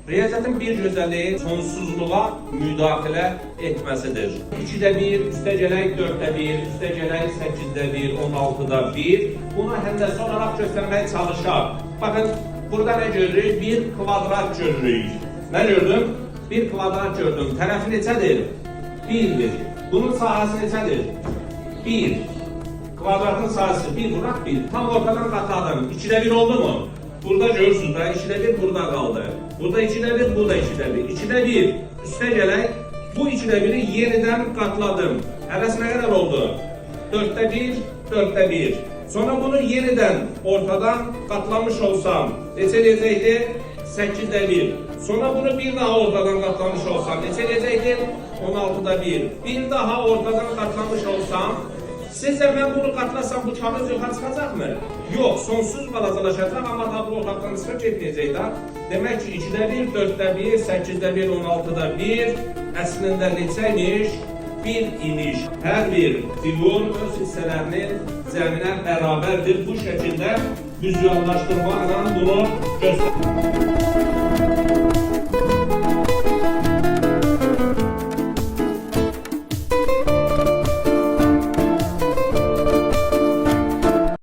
Riyaziyyatın bir gözəlliyi sonsuzluğa müdaxilə etməsidir. 2-də 1, üstə gələk 4-də 1, üstə gələk 8-də 1, 16-da 1. Bunu həndəsə olaraq göstərməyə çalışaq. Baxın, burada nə görürük? Bir kvadrat görürük. Nə gördüm? Bir kvadrat gördüm. Tərəfi neçədir? 1-dir. Bunun sahəsi neçədir? 1. Kvadratın sahəsi 1 vuraq 1. Tam ortadan qatladım. 2-də 1 oldu mu? Burada görürsünüz da 2'də 1 burada kaldı. Burada 2'də 1, burada 2'də 1. 2'də 1 üste gələk. Bu 2'də 1'i yeniden katladım. Arası ne kadar oldu? 4'də 1, 4'də 1. Sonra bunu yeniden ortadan katlamış olsam neçə eləyəcəkdi? 8'də 1. Sonra bunu bir daha ortadan katlamış olsam neçə eləyəcəkdi? 16'da 1. Bir daha ortadan katlamış olsam sizce ben bunu katlasam bu kağıt yukarı çıkacak mı? Yok, sonsuz balacalaşacak ama tablo ortadan çıxıb getməyəcək da. Demək ki 2'də 1, 4'də 1, 8'də 1, 16'da 1 əslində neçəymiş? 1 imiş. Hər bir figur öz hissələrinin cəminə bərabərdir. Bu şəkildə vizuallaşdırmaqla bunu göstərir.